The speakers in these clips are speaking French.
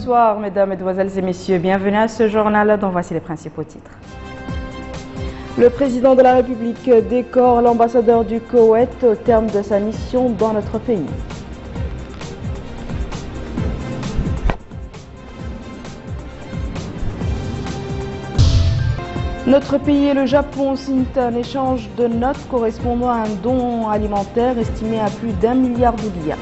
Bonsoir mesdames, mesdemoiselles et messieurs, bienvenue à ce journal dont voici les principaux titres. Le président de la République décore l'ambassadeur du Koweït au terme de sa mission dans notre pays. Notre pays et le Japon signent un échange de notes correspondant à un don alimentaire estimé à plus d'1 milliard d'ouguiyas.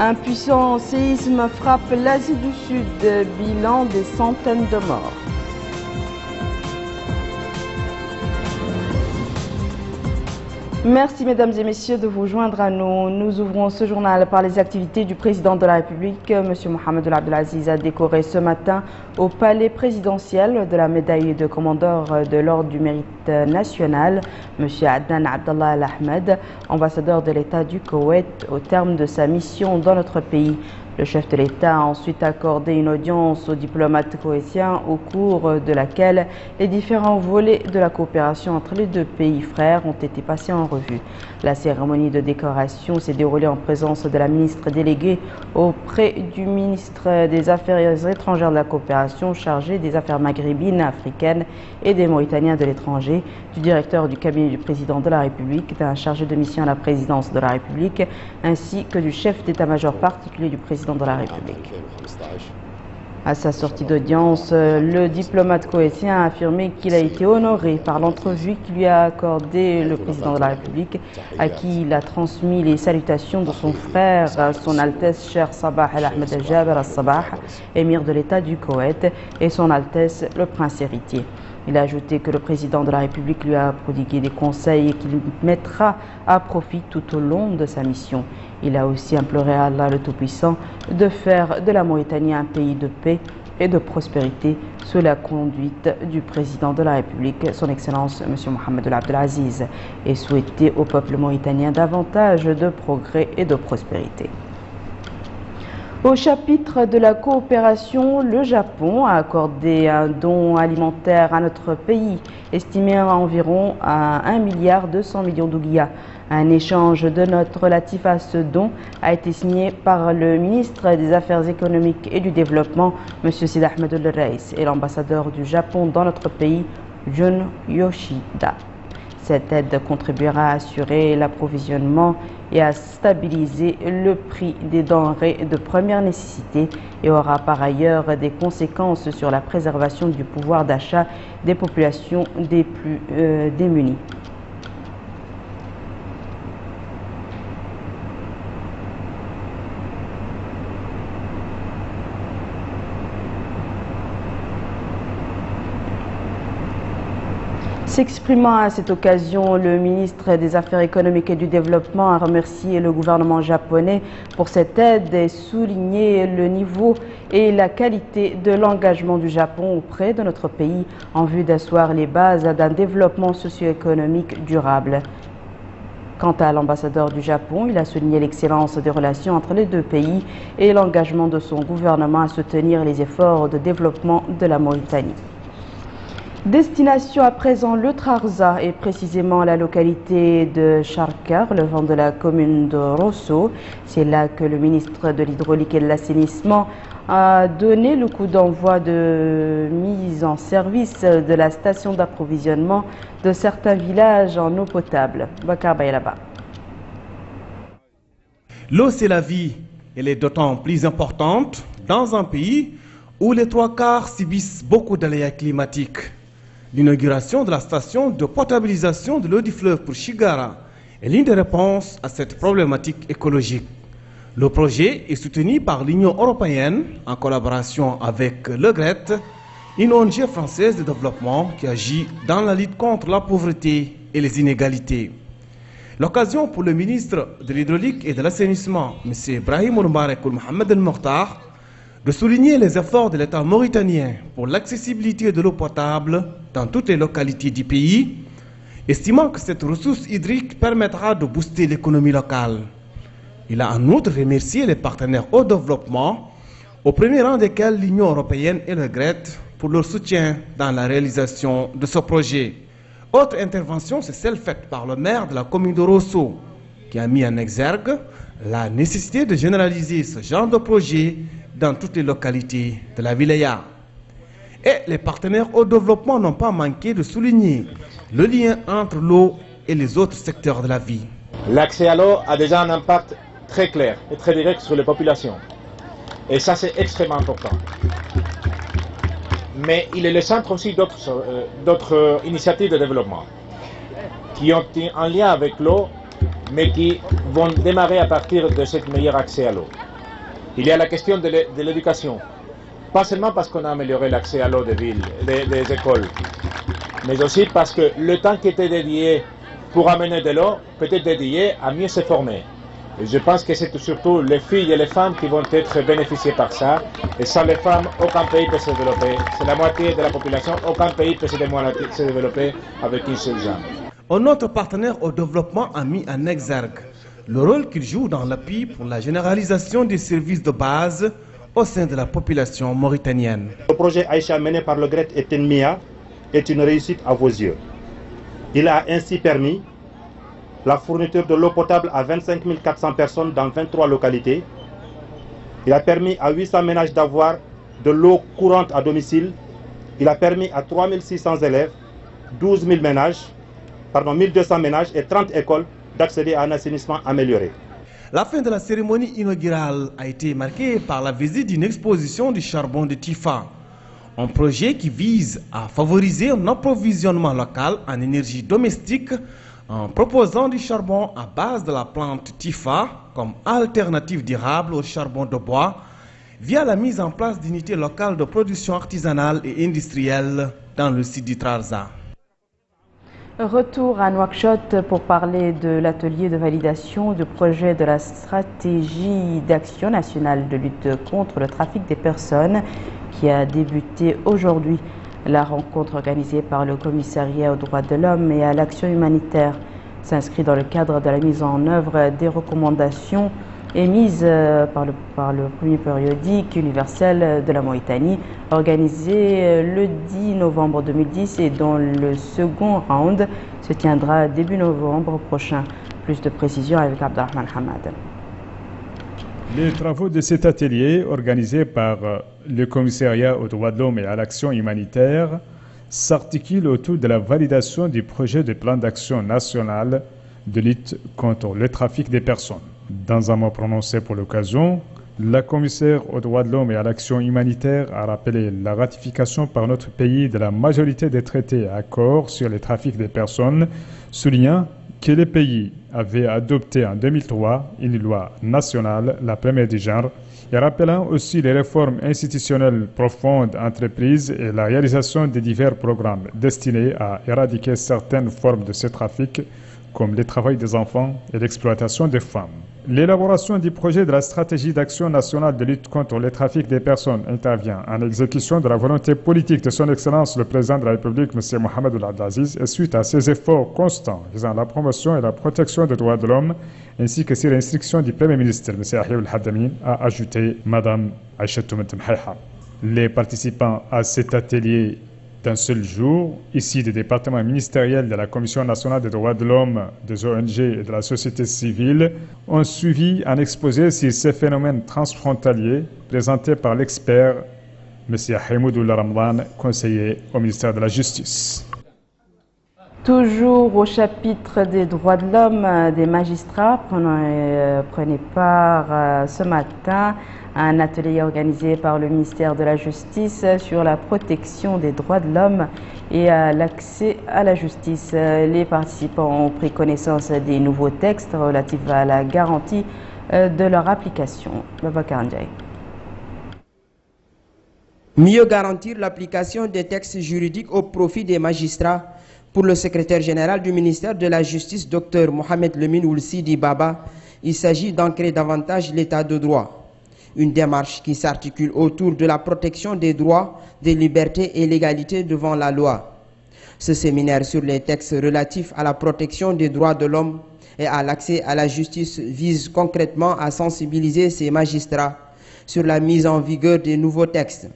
Un puissant séisme frappe l'Asie du Sud, bilan des centaines de morts. Merci mesdames et messieurs de vous joindre à nous. Nous ouvrons ce journal par les activités du président de la République. M. Mohamed Abdelaziz a décoré ce matin au palais présidentiel de la médaille de commandeur de l'ordre du mérite national M. Adnan Abdallah Al-Ahmed, ambassadeur de l'État du Koweït au terme de sa mission dans notre pays. Le chef de l'État a ensuite accordé une audience aux diplomates koweïtiens au cours de laquelle les différents volets de la coopération entre les deux pays frères ont été passés en revue. La cérémonie de décoration s'est déroulée en présence de la ministre déléguée auprès du ministre des Affaires étrangères de la coopération chargé des affaires maghrébines, africaines et des Mauritaniens de l'étranger, du directeur du cabinet du président de la République, d'un chargé de mission à la présidence de la République, ainsi que du chef d'état-major particulier du président de la République. À sa sortie d'audience, le diplomate koweïtien a affirmé qu'il a été honoré par l'entrevue qui lui a accordé le président de la République, à qui il a transmis les salutations de son frère, son Altesse Cheikh Sabah El-Ahmed El-Jaber Al-Sabah, émir de l'État du Koweït, et son Altesse le prince héritier. Il a ajouté que le président de la République lui a prodigué des conseils qu'il mettra à profit tout au long de sa mission. Il a aussi imploré à Allah le Tout-Puissant de faire de la Mauritanie un pays de paix et de prospérité sous la conduite du président de la République, son Excellence M. Mohamed Abdelaziz, et souhaité au peuple mauritanien davantage de progrès et de prospérité. Au chapitre de la coopération, le Japon a accordé un don alimentaire à notre pays, estimé à environ à 1,2 milliard d'ouguiyas. Un échange de notes relatif à ce don a été signé par le ministre des Affaires économiques et du Développement, M. Sid Ahmed El-Reis, et l'ambassadeur du Japon dans notre pays, Jun Yoshida. Cette aide contribuera à assurer l'approvisionnement et à stabiliser le prix des denrées de première nécessité et aura par ailleurs des conséquences sur la préservation du pouvoir d'achat des populations des plus démunies. S'exprimant à cette occasion, le ministre des Affaires économiques et du Développement a remercié le gouvernement japonais pour cette aide et souligné le niveau et la qualité de l'engagement du Japon auprès de notre pays en vue d'asseoir les bases d'un développement socio-économique durable. Quant à l'ambassadeur du Japon, il a souligné l'excellence des relations entre les deux pays et l'engagement de son gouvernement à soutenir les efforts de développement de la Mauritanie. Destination à présent le Trarza et précisément la localité de Charkar, relevant de la commune de Rosso. C'est là que le ministre de l'Hydraulique et de l'Assainissement a donné le coup d'envoi de mise en service de la station d'approvisionnement de certains villages en eau potable. Bakar Bayraba. L'eau, c'est la vie. Elle est d'autant plus importante dans un pays où les 3/4 subissent beaucoup d'aléas climatiques. L'inauguration de la station de potabilisation de l'eau du fleuve pour Chigara est l'une des réponses à cette problématique écologique. Le projet est soutenu par l'Union européenne en collaboration avec le GRET, une ONG française de développement qui agit dans la lutte contre la pauvreté et les inégalités. L'occasion pour le ministre de l'Hydraulique et de l'Assainissement, M. Ibrahim Mohamed El-Mokhtar, de souligner les efforts de l'État mauritanien pour l'accessibilité de l'eau potable dans toutes les localités du pays, estimant que cette ressource hydrique permettra de booster l'économie locale. Il a en outre remercié les partenaires au développement, au premier rang desquels l'Union européenne et le GRET, pour leur soutien dans la réalisation de ce projet. Autre intervention, c'est celle faite par le maire de la commune de Rosso, qui a mis en exergue la nécessité de généraliser ce genre de projet dans toutes les localités de la wilaya. Et les partenaires au développement n'ont pas manqué de souligner le lien entre l'eau et les autres secteurs de la vie. L'accès à l'eau a déjà un impact très clair et très direct sur les populations. Et ça, c'est extrêmement important. Mais il est le centre aussi d'autres initiatives de développement qui ont un lien avec l'eau, mais qui vont démarrer à partir de ce meilleur accès à l'eau. Il y a la question de l'éducation. Pas seulement parce qu'on a amélioré l'accès à l'eau des villes, des écoles, mais aussi parce que le temps qui était dédié pour amener de l'eau peut être dédié à mieux se former. Et je pense que c'est surtout les filles et les femmes qui vont être bénéficiées par ça. Et sans les femmes, aucun pays peut se développer. C'est la moitié de la population, aucun pays peut se développer avec une seule jambe. Un autre partenaire au développement a mis en exergue le rôle qu'il joue dans l'appui pour la généralisation des services de base au sein de la population mauritanienne. Le projet Aïcha mené par le GRET et TENMIA est une réussite à vos yeux. Il a ainsi permis la fourniture de l'eau potable à 25 400 personnes dans 23 localités. Il a permis à 800 ménages d'avoir de l'eau courante à domicile. Il a permis à 3 600 élèves, 12 200 ménages et 30 écoles d'accéder à un assainissement amélioré. La fin de la cérémonie inaugurale a été marquée par la visite d'une exposition du charbon de Tifa, un projet qui vise à favoriser un approvisionnement local en énergie domestique en proposant du charbon à base de la plante Tifa comme alternative durable au charbon de bois via la mise en place d'unités locales de production artisanale et industrielle dans le site du Trarza. Retour à Nouakchott pour parler de l'atelier de validation du projet de la stratégie d'action nationale de lutte contre le trafic des personnes qui a débuté aujourd'hui. La rencontre organisée par le Commissariat aux droits de l'homme et à l'action humanitaire s'inscrit dans le cadre de la mise en œuvre des recommandations émises par le premier périodique universel de la Mauritanie, organisé le 10 novembre 2010 et dont le second round se tiendra début novembre prochain. Plus de précisions avec Abdelrahman Hamad. Les travaux de cet atelier, organisé par le Commissariat aux droits de l'homme et à l'action humanitaire, s'articulent autour de la validation du projet de plan d'action national de lutte contre le trafic des personnes. Dans un mot prononcé pour l'occasion, la commissaire aux droits de l'homme et à l'action humanitaire a rappelé la ratification par notre pays de la majorité des traités et accords sur le trafic des personnes, soulignant que le pays avait adopté en 2003 une loi nationale, la première du genre, et rappelant aussi les réformes institutionnelles profondes entreprises et la réalisation de divers programmes destinés à éradiquer certaines formes de ce trafic, comme le travail des enfants et l'exploitation des femmes. L'élaboration du projet de la stratégie d'action nationale de lutte contre le trafic des personnes intervient en exécution de la volonté politique de son Excellence le Président de la République, M. Mohamed Abdelaziz, et suite à ses efforts constants visant la promotion et la protection des droits de l'homme, ainsi que sur l'instruction du Premier ministre, M. Ahiou El-Haddami, a ajouté Mme Aïcha Toumet Mhaïha. Les participants à cet atelier d'un seul jour, ici des départements ministériels de la Commission nationale des droits de l'homme, des ONG et de la société civile, ont suivi un exposé sur ces phénomènes transfrontaliers présenté par l'expert M. Haïmoudou Laramdan, conseiller au ministère de la Justice. Toujours au chapitre des droits de l'homme, des magistrats prenaient part ce matin à un atelier organisé par le ministère de la Justice sur la protection des droits de l'homme et l'accès à la justice. Les participants ont pris connaissance des nouveaux textes relatifs à la garantie de leur application. Babacar Ndiaye. Mieux garantir l'application des textes juridiques au profit des magistrats. Pour le secrétaire général du ministère de la Justice, Dr Mohamed Lemine Oulsidi Baba, il s'agit d'ancrer davantage l'état de droit. Une démarche qui s'articule autour de la protection des droits, des libertés et l'égalité devant la loi. Ce séminaire sur les textes relatifs à la protection des droits de l'homme et à l'accès à la justice vise concrètement à sensibiliser ces magistrats sur la mise en vigueur des nouveaux textes.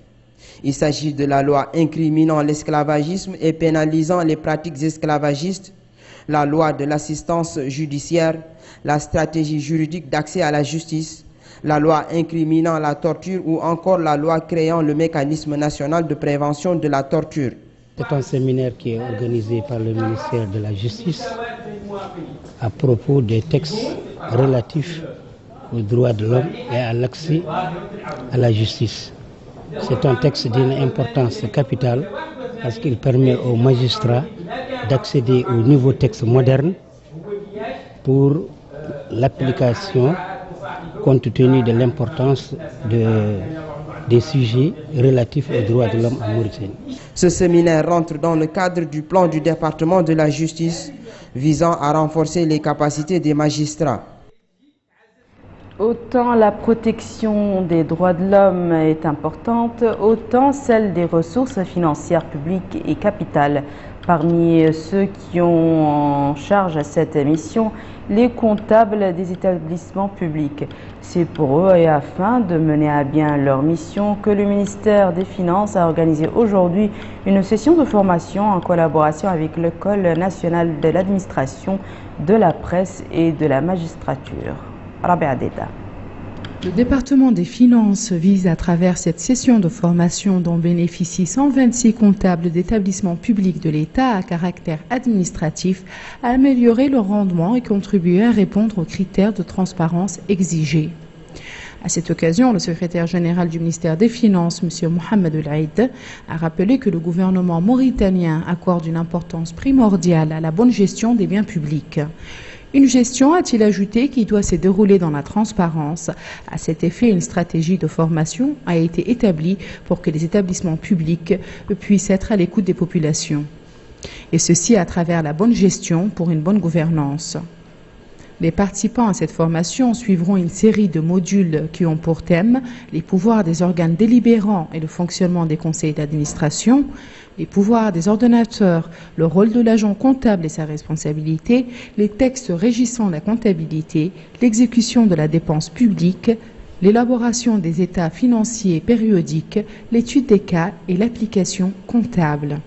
Il s'agit de la loi incriminant l'esclavagisme et pénalisant les pratiques esclavagistes, la loi de l'assistance judiciaire, la stratégie juridique d'accès à la justice, la loi incriminant la torture ou encore la loi créant le mécanisme national de prévention de la torture. C'est un séminaire qui est organisé par le ministère de la Justice à propos des textes relatifs aux droits de l'homme et à l'accès à la justice. C'est un texte d'une importance capitale parce qu'il permet aux magistrats d'accéder aux nouveaux textes modernes pour l'application compte tenu de l'importance des sujets relatifs aux droits de l'homme en Mauritanie. Ce séminaire rentre dans le cadre du plan du département de la justice visant à renforcer les capacités des magistrats. Autant la protection des droits de l'homme est importante, autant celle des ressources financières publiques et capitales. Parmi ceux qui ont en charge cette mission, les comptables des établissements publics. C'est pour eux et afin de mener à bien leur mission que le ministère des Finances a organisé aujourd'hui une session de formation en collaboration avec l'École nationale de l'administration, de la presse et de la magistrature. Rabia Deda. Le département des finances vise à travers cette session de formation dont bénéficient 126 comptables d'établissements publics de l'État à caractère administratif à améliorer le rendement et contribuer à répondre aux critères de transparence exigés. À cette occasion, le secrétaire général du ministère des Finances, M. Mohamed El-Aïd, a rappelé que le gouvernement mauritanien accorde une importance primordiale à la bonne gestion des biens publics. Une gestion, a-t-il ajouté, qui doit se dérouler dans la transparence. À cet effet, une stratégie de formation a été établie pour que les établissements publics puissent être à l'écoute des populations. Et ceci à travers la bonne gestion pour une bonne gouvernance. Les participants à cette formation suivront une série de modules qui ont pour thème les pouvoirs des organes délibérants et le fonctionnement des conseils d'administration, les pouvoirs des ordonnateurs, le rôle de l'agent comptable et sa responsabilité, les textes régissant la comptabilité, l'exécution de la dépense publique, l'élaboration des états financiers périodiques, l'étude des cas et l'application comptable.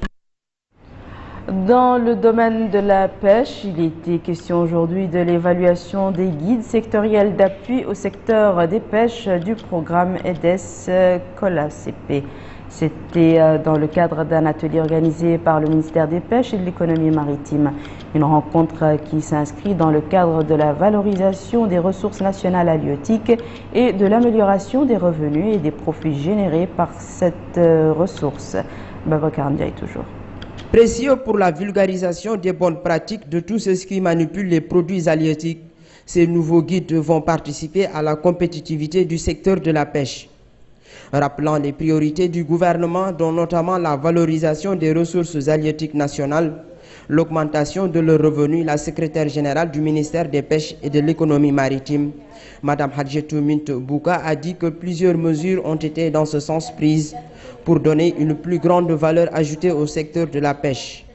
Dans le domaine de la pêche, il était question aujourd'hui de l'évaluation des guides sectoriels d'appui au secteur des pêches du programme EDES-COLACP. C'était dans le cadre d'un atelier organisé par le ministère des Pêches et de l'Économie maritime. Une rencontre qui s'inscrit dans le cadre de la valorisation des ressources nationales halieutiques et de l'amélioration des revenus et des profits générés par cette ressource. Babacar Ndiaye toujours. Précieux pour la vulgarisation des bonnes pratiques de tous ceux qui manipulent les produits halieutiques, ces nouveaux guides vont participer à la compétitivité du secteur de la pêche. Rappelant les priorités du gouvernement, dont notamment la valorisation des ressources halieutiques nationales, l'augmentation de leurs revenus, la secrétaire générale du ministère des Pêches et de l'Économie maritime, Mme Hadjetou Mint Bouka, a dit que plusieurs mesures ont été dans ce sens prises pour donner une plus grande valeur ajoutée au secteur de la pêche.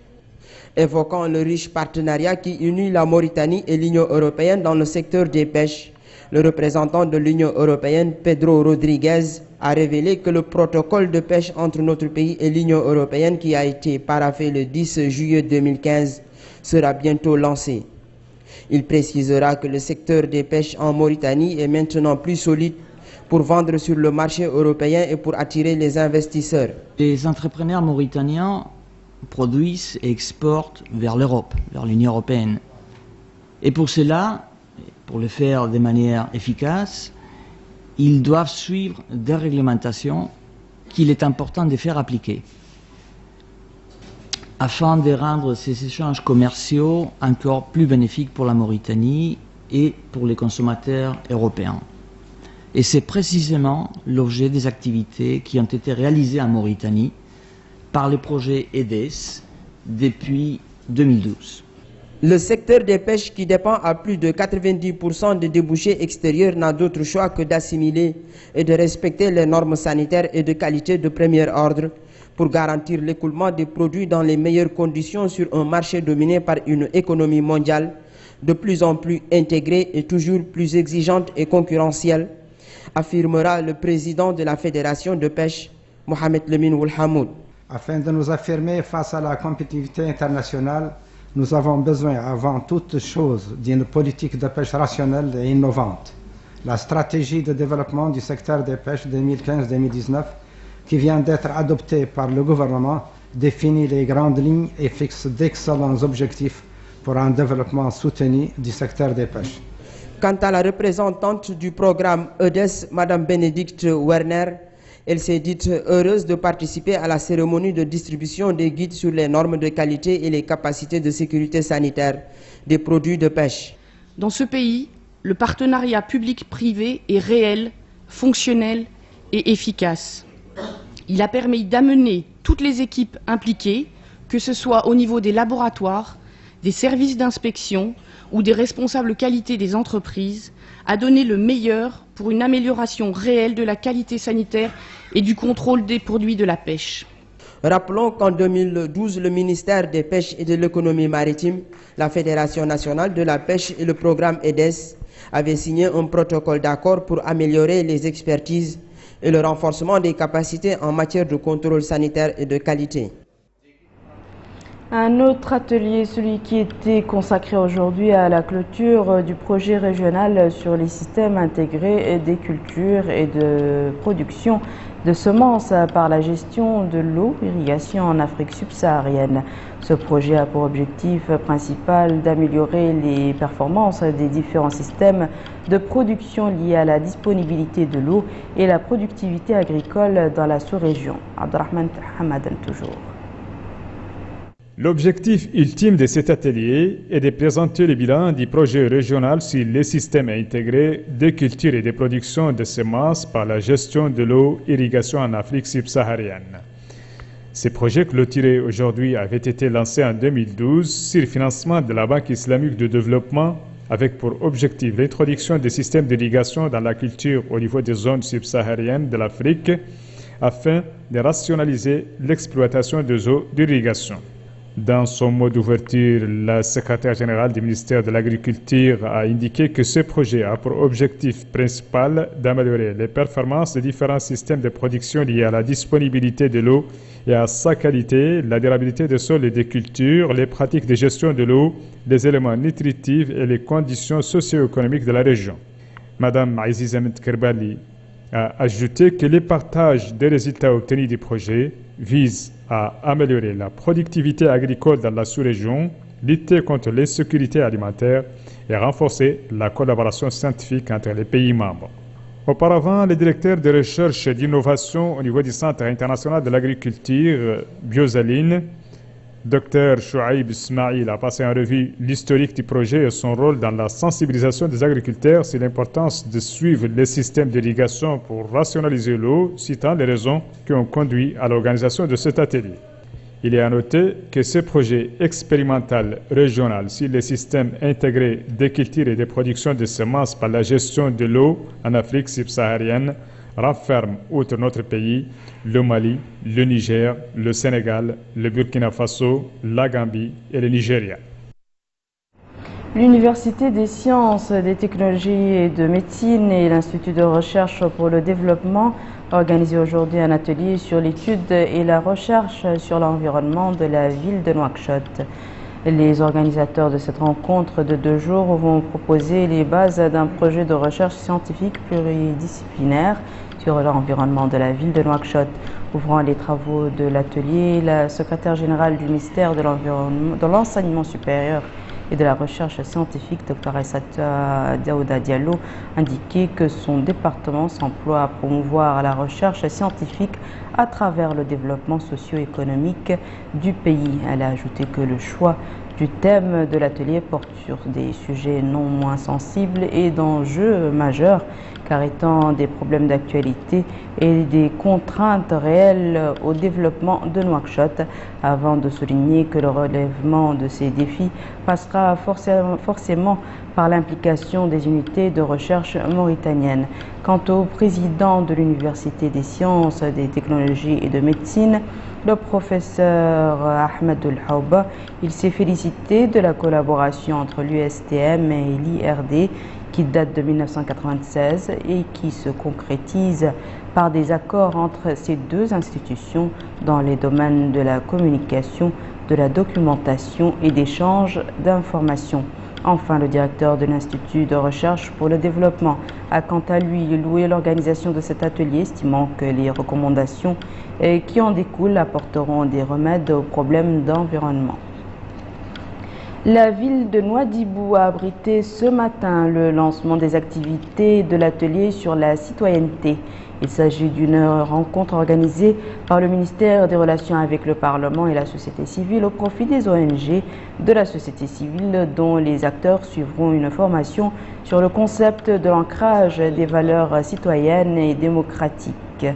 Évoquant le riche partenariat qui unit la Mauritanie et l'Union européenne dans le secteur des pêches, le représentant de l'Union européenne, Pedro Rodriguez, a révélé que le protocole de pêche entre notre pays et l'Union européenne, qui a été paraphé le 10 juillet 2015, sera bientôt lancé. Il précisera que le secteur des pêches en Mauritanie est maintenant plus solide pour vendre sur le marché européen et pour attirer les investisseurs. Les entrepreneurs mauritaniens produisent et exportent vers l'Europe, vers l'Union européenne. Et pour cela, pour le faire de manière efficace, ils doivent suivre des réglementations qu'il est important de faire appliquer afin de rendre ces échanges commerciaux encore plus bénéfiques pour la Mauritanie et pour les consommateurs européens. Et c'est précisément l'objet des activités qui ont été réalisées en Mauritanie par le projet EDES depuis 2012. Le secteur des pêches, qui dépend à plus de 90% des débouchés extérieurs, n'a d'autre choix que d'assimiler et de respecter les normes sanitaires et de qualité de premier ordre pour garantir l'écoulement des produits dans les meilleures conditions sur un marché dominé par une économie mondiale de plus en plus intégrée et toujours plus exigeante et concurrentielle, affirmera le président de la Fédération de pêche, Mohamed Lemine Oulhamoud. Afin de nous affirmer face à la compétitivité internationale, nous avons besoin avant toute chose d'une politique de pêche rationnelle et innovante. La stratégie de développement du secteur des pêches 2015-2019, qui vient d'être adoptée par le gouvernement, définit les grandes lignes et fixe d'excellents objectifs pour un développement soutenu du secteur des pêches. Quant à la représentante du programme EDES, Mme Bénédicte Werner, elle s'est dite heureuse de participer à la cérémonie de distribution des guides sur les normes de qualité et les capacités de sécurité sanitaire des produits de pêche. Dans ce pays, le partenariat public-privé est réel, fonctionnel et efficace. Il a permis d'amener toutes les équipes impliquées, que ce soit au niveau des laboratoires, des services d'inspection ou des responsables qualité des entreprises, à donner le meilleur pour une amélioration réelle de la qualité sanitaire et du contrôle des produits de la pêche. Rappelons qu'en 2012, le ministère des Pêches et de l'économie maritime, la Fédération nationale de la pêche et le programme EDES avaient signé un protocole d'accord pour améliorer les expertises et le renforcement des capacités en matière de contrôle sanitaire et de qualité. Un autre atelier, celui qui était consacré aujourd'hui à la clôture du projet régional sur les systèmes intégrés des cultures et de production de semences par la gestion de l'eau, irrigation en Afrique subsaharienne. Ce projet a pour objectif principal d'améliorer les performances des différents systèmes de production liés à la disponibilité de l'eau et la productivité agricole dans la sous-région. Abdelrahman Hamadan toujours. L'objectif ultime de cet atelier est de présenter le bilan du projet régional sur les systèmes intégrés de culture et de production de semences par la gestion de l'eau, irrigation en Afrique subsaharienne. Ce projet clôturé aujourd'hui avait été lancé en 2012 sur financement de la Banque islamique de développement avec pour objectif l'introduction des systèmes d'irrigation dans la culture au niveau des zones subsahariennes de l'Afrique afin de rationaliser l'exploitation des eaux d'irrigation. Dans son mot d'ouverture, la secrétaire générale du ministère de l'Agriculture a indiqué que ce projet a pour objectif principal d'améliorer les performances des différents systèmes de production liés à la disponibilité de l'eau et à sa qualité, la durabilité des sols et des cultures, les pratiques de gestion de l'eau, les éléments nutritifs et les conditions socio-économiques de la région. Madame Aziz Ahmed Kerbali a ajouté que le partage des résultats obtenus du projet vise à améliorer la productivité agricole dans la sous-région, lutter contre l'insécurité alimentaire et renforcer la collaboration scientifique entre les pays membres. Auparavant, le directeur de recherche et d'innovation au niveau du Centre international de l'agriculture, Biosaline, Dr Chouaib Ismail, a passé en revue l'historique du projet et son rôle dans la sensibilisation des agriculteurs sur l'importance de suivre les systèmes d'irrigation pour rationaliser l'eau, citant les raisons qui ont conduit à l'organisation de cet atelier. Il est à noter que ce projet expérimental régional sur les systèmes intégrés de culture et de production de semences par la gestion de l'eau en Afrique subsaharienne renferme, outre notre pays, le Mali, le Niger, le Sénégal, le Burkina Faso, la Gambie et le Nigeria. L'Université des sciences, des technologies et de médecine et l'Institut de recherche pour le développement organisent aujourd'hui un atelier sur l'étude et la recherche sur l'environnement de la ville de Nouakchott. Les organisateurs de cette rencontre de 2 jours vont proposer les bases d'un projet de recherche scientifique pluridisciplinaire sur l'environnement de la ville de Nouakchott. Ouvrant les travaux de l'atelier, la secrétaire générale du ministère de l'Enseignement supérieur et de la recherche scientifique, Dr Aissata Daouda Diallo, indiquait que son département s'emploie à promouvoir la recherche scientifique à travers le développement socio-économique du pays. Elle a ajouté que le choix du thème de l'atelier porte sur des sujets non moins sensibles et d'enjeux majeurs, car étant des problèmes d'actualité et des contraintes réelles au développement de Nouakchott, avant de souligner que le relèvement de ces défis passera forcément par l'implication des unités de recherche mauritaniennes. Quant au président de l'Université des sciences, des technologies et de médecine, le professeur Ahmed El-Haouba, il s'est félicité de la collaboration entre l'USTM et l'IRD. qui date de 1996 et qui se concrétise par des accords entre ces deux institutions dans les domaines de la communication, de la documentation et d'échange d'informations. Enfin, le directeur de l'Institut de recherche pour le développement a quant à lui loué l'organisation de cet atelier, estimant que les recommandations qui en découlent apporteront des remèdes aux problèmes d'environnement. La ville de Nouadhibou a abrité ce matin le lancement des activités de l'atelier sur la citoyenneté. Il s'agit d'une rencontre organisée par le ministère des Relations avec le Parlement et la société civile au profit des ONG de la société civile dont les acteurs suivront une formation sur le concept de l'ancrage des valeurs citoyennes et démocratiques.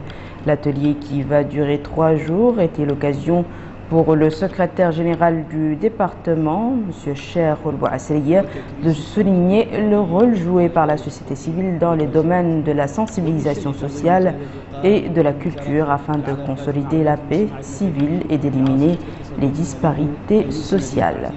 L'atelier qui va durer 3 jours était l'occasion pour le secrétaire général du département, M. Cher Olbouassriya, de souligner le rôle joué par la société civile dans les domaines de la sensibilisation sociale et de la culture afin de consolider la paix civile et d'éliminer les disparités sociales.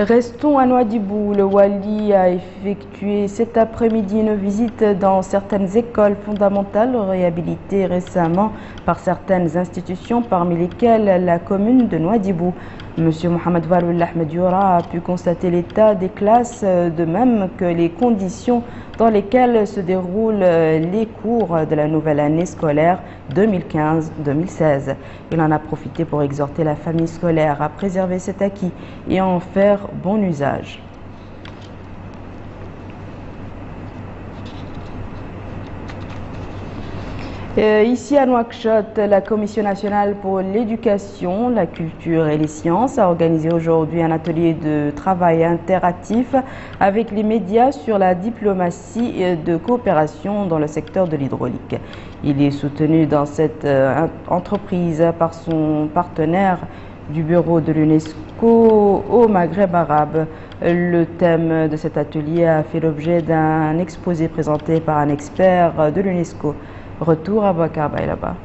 Restons à Nouadhibou. Le Wali a effectué cet après-midi une visite dans certaines écoles fondamentales réhabilitées récemment par certaines institutions, parmi lesquelles la commune de Nouadhibou. M. Mohamed Waloul Ahmed Youra a pu constater l'état des classes, de même que les conditions dans lesquelles se déroulent les cours de la nouvelle année scolaire 2015-2016. Il en a profité pour exhorter la famille scolaire à préserver cet acquis et à en faire bon usage. Ici à Nouakchott, la Commission nationale pour l'éducation, la culture et les sciences a organisé aujourd'hui un atelier de travail interactif avec les médias sur la diplomatie de coopération dans le secteur de l'hydraulique. Il est soutenu dans cette entreprise par son partenaire du bureau de l'UNESCO au Maghreb arabe. Le thème de cet atelier a fait l'objet d'un exposé présenté par un expert de l'UNESCO. Retour à Bakar Bailaba.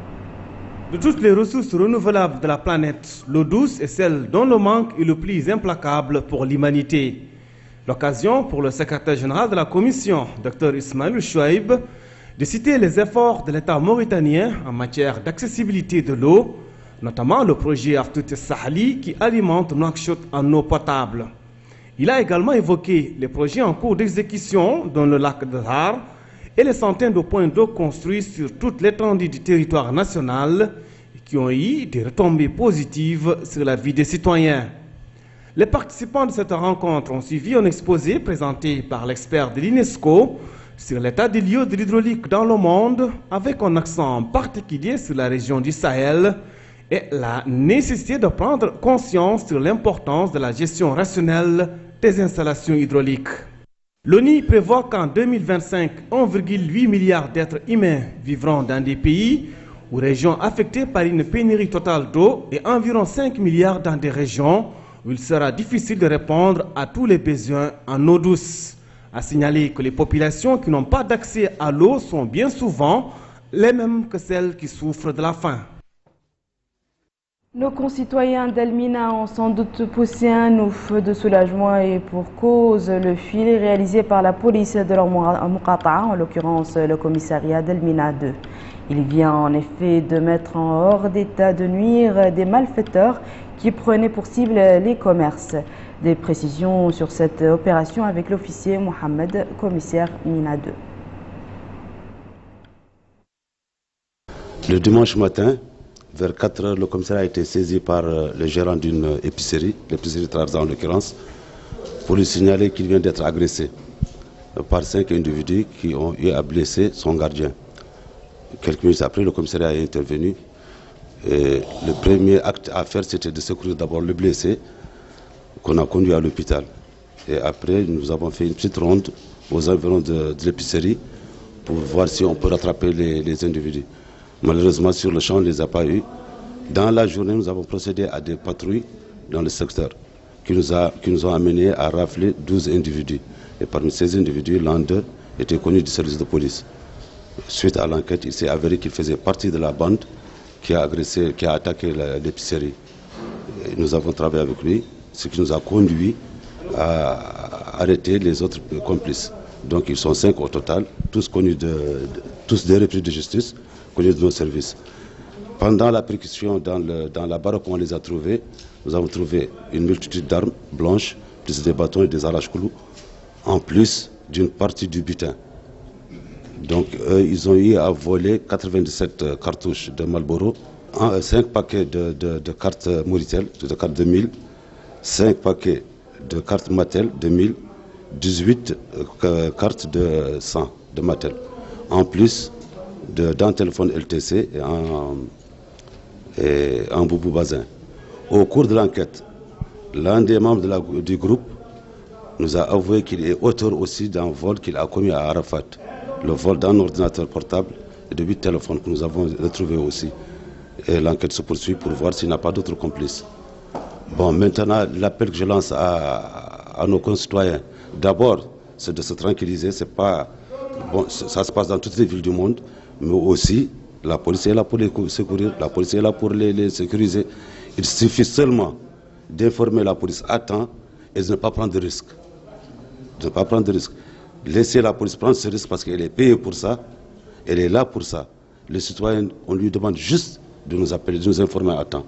De toutes les ressources renouvelables de la planète, l'eau douce est celle dont le manque est le plus implacable pour l'humanité. L'occasion pour le secrétaire général de la Commission, Dr Ismail Chouaib, de citer les efforts de l'État mauritanien en matière d'accessibilité de l'eau, notamment le projet Aftout Sahali qui alimente Nouakchott en eau potable. Il a également évoqué les projets en cours d'exécution dans le lac de Har et les centaines de points d'eau construits sur toute l'étendue du territoire national qui ont eu des retombées positives sur la vie des citoyens. Les participants de cette rencontre ont suivi un exposé présenté par l'expert de l'UNESCO sur l'état des lieux de l'hydraulique dans le monde, avec un accent particulier sur la région du Sahel et la nécessité de prendre conscience sur l'importance de la gestion rationnelle des installations hydrauliques. L'ONU prévoit qu'en 2025, 1,8 milliard d'êtres humains vivront dans des pays ou régions affectées par une pénurie totale d'eau et environ 5 milliards dans des régions où il sera difficile de répondre à tous les besoins en eau douce. À signaler que les populations qui n'ont pas d'accès à l'eau sont bien souvent les mêmes que celles qui souffrent de la faim. Nos concitoyens d'Elmina ont sans doute poussé un ouf de soulagement et pour cause, le filet réalisé par la police de leur Muqata'a, en l'occurrence le commissariat d'Elmina 2. Il vient en effet de mettre en hors d'état de nuire des malfaiteurs qui prenaient pour cible les commerces. Des précisions sur cette opération avec l'officier Mohamed, commissaire Mina 2. Le dimanche matin, vers 4 heures, le commissariat a été saisi par le gérant d'une épicerie, l'épicerie Trarza en l'occurrence, pour lui signaler qu'il vient d'être agressé par 5 individus qui ont eu à blesser son gardien. Quelques minutes après, le commissariat est intervenu. Et le premier acte à faire, c'était de secourir d'abord le blessé, qu'on a conduit à l'hôpital. Et après, nous avons fait une petite ronde aux environs de l'épicerie pour voir si on peut rattraper les individus. Malheureusement, sur le champ, on ne les a pas eus. Dans la journée, nous avons procédé à des patrouilles dans le secteur qui nous ont amenés à rafler 12 individus. Et parmi ces individus, l'un d'eux était connu du service de police. Suite à l'enquête, il s'est avéré qu'il faisait partie de la bande qui a attaqué l'épicerie. Nous avons travaillé avec lui, ce qui nous a conduit à arrêté les autres complices. Donc ils sont 5 au total, tous des repris de justice, connus de nos services. Pendant la perquisition dans la baraque où on les a trouvés, nous avons trouvé une multitude d'armes blanches, plus des bâtons et des arrache-clous, en plus d'une partie du butin. Donc ils ont eu à voler 97 cartouches de Marlboro, 5 paquets de cartes Moritel, de cartes de 1000, 5 paquets de cartes Mattel de 1000, 18 cartes de 100 de Mattel, en plus d'un téléphone LTC et un boubou bazin. Au cours de l'enquête, l'un des membres du groupe nous a avoué qu'il est auteur aussi d'un vol qu'il a commis à Arafat, le vol d'un ordinateur portable et de 8 téléphones que nous avons retrouvés aussi. Et l'enquête se poursuit pour voir s'il n'y a pas d'autres complices. Bon, maintenant, l'appel que je lance à nos concitoyens, d'abord, c'est de se tranquilliser. C'est pas, bon, ça se passe dans toutes les villes du monde, mais aussi, la police est là pour les secourir, la police est là pour les sécuriser. Il suffit seulement d'informer la police à temps et de ne pas prendre de risques. De ne pas prendre de risques. Laissez la police prendre ce risque parce qu'elle est payée pour ça, elle est là pour ça. Les citoyens, on lui demande juste de nous appeler, de nous informer à temps.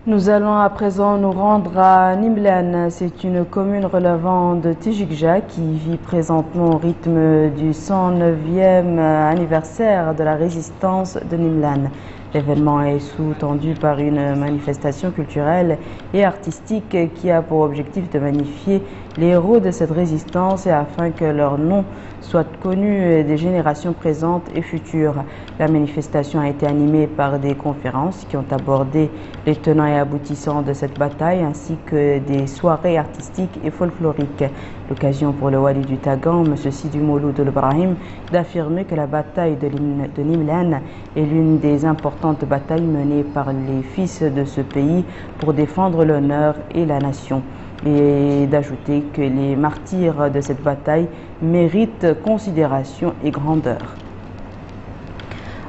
Nous allons à présent nous rendre à Nimlan. C'est une commune relevant de Tijikja qui vit présentement au rythme du 109e anniversaire de la résistance de Nimlan. L'événement est sous-tendu par une manifestation culturelle et artistique qui a pour objectif de magnifier les héros de cette résistance et afin que leur nom soit connu des générations présentes et futures. La manifestation a été animée par des conférences qui ont abordé les tenants et aboutissants de cette bataille ainsi que des soirées artistiques et folkloriques. L'occasion pour le Wali du Tagan, M. Sidi Mouloud Ibrahim, d'affirmer que la bataille de Nimlan est l'une des importantes batailles menées par les fils de ce pays pour défendre l'honneur et la nation. Et d'ajouter que les martyrs de cette bataille méritent considération et grandeur.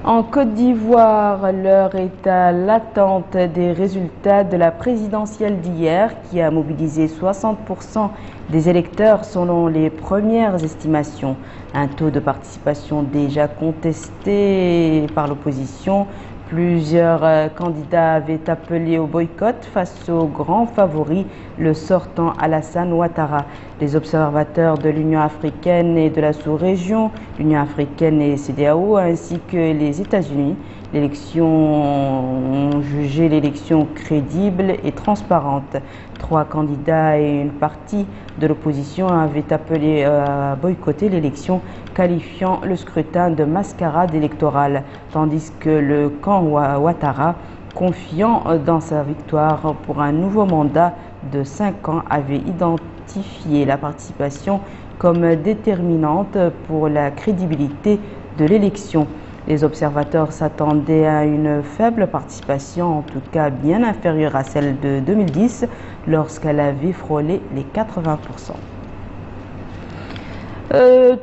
En Côte d'Ivoire, l'heure est à l'attente des résultats de la présidentielle d'hier qui a mobilisé 60% des électeurs selon les premières estimations. Un taux de participation déjà contesté par l'opposition. Plusieurs candidats avaient appelé au boycott face au grand favori, le sortant Alassane Ouattara. Les observateurs de l'Union africaine et de la sous-région, l'Union africaine et CEDEAO, ainsi que les États-Unis, ont jugé l'élection crédible et transparente. 3 candidats et une partie de l'opposition avaient appelé à boycotter l'élection, qualifiant le scrutin de mascarade électorale, tandis que le camp Ouattara, confiant dans sa victoire pour un nouveau mandat de 5 ans, avait identifié la participation comme déterminante pour la crédibilité de l'élection. Les observateurs s'attendaient à une faible participation, en tout cas bien inférieure à celle de 2010, lorsqu'elle avait frôlé les 80%.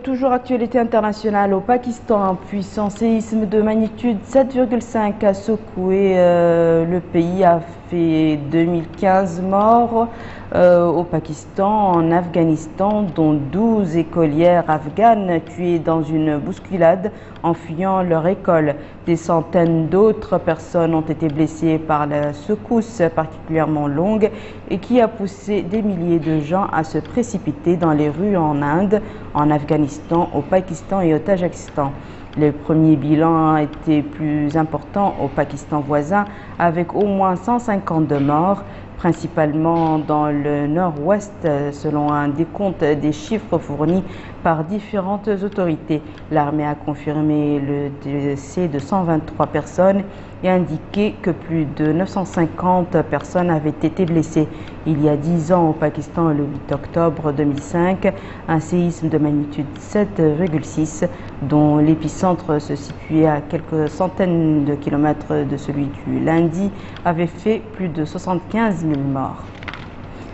Toujours actualité internationale, au Pakistan, un puissant séisme de magnitude 7,5 a secoué le pays, a fait 2015 morts au Pakistan, en Afghanistan, dont 12 écolières afghanes tuées dans une bousculade en fuyant leur école. Des centaines d'autres personnes ont été blessées par la secousse particulièrement longue et qui a poussé des milliers de gens à se précipiter dans les rues en Inde, en Afghanistan, au Pakistan et au Tadjikistan. Le premier bilan a été plus important au Pakistan voisin, avec au moins 152 morts, principalement dans le nord-ouest, selon un décompte des chiffres fournis par différentes autorités. L'armée a confirmé le décès de 123 personnes et indiqué que plus de 950 personnes avaient été blessées. Il y a 10 ans au Pakistan, le 8 octobre 2005, un séisme de magnitude 7,6, dont l'épicentre se situait à quelques centaines de kilomètres de celui du lundi, avait fait plus de 75 000 morts.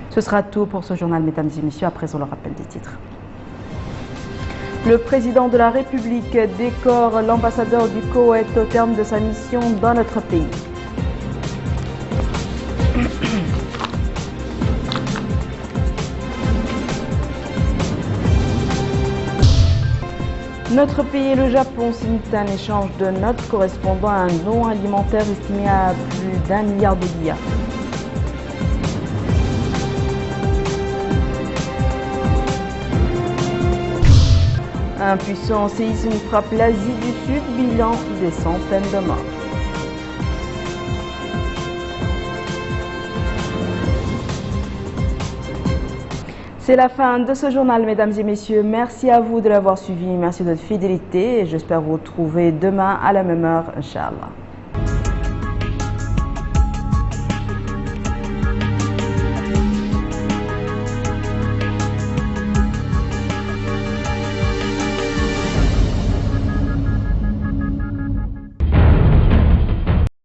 Ce sera tout pour ce journal, mesdames et messieurs. À présent, le rappel des titres. Le président de la République décore l'ambassadeur du Koweït au terme de sa mission dans notre pays. Notre pays et le Japon signent un échange de notes correspondant à un don alimentaire estimé à plus d'1 milliard de billets. Un puissant séisme frappe l'Asie du Sud, bilan des centaines de morts. C'est la fin de ce journal, mesdames et messieurs. Merci à vous de l'avoir suivi. Merci de votre fidélité et j'espère vous retrouver demain à la même heure, Inch'Allah.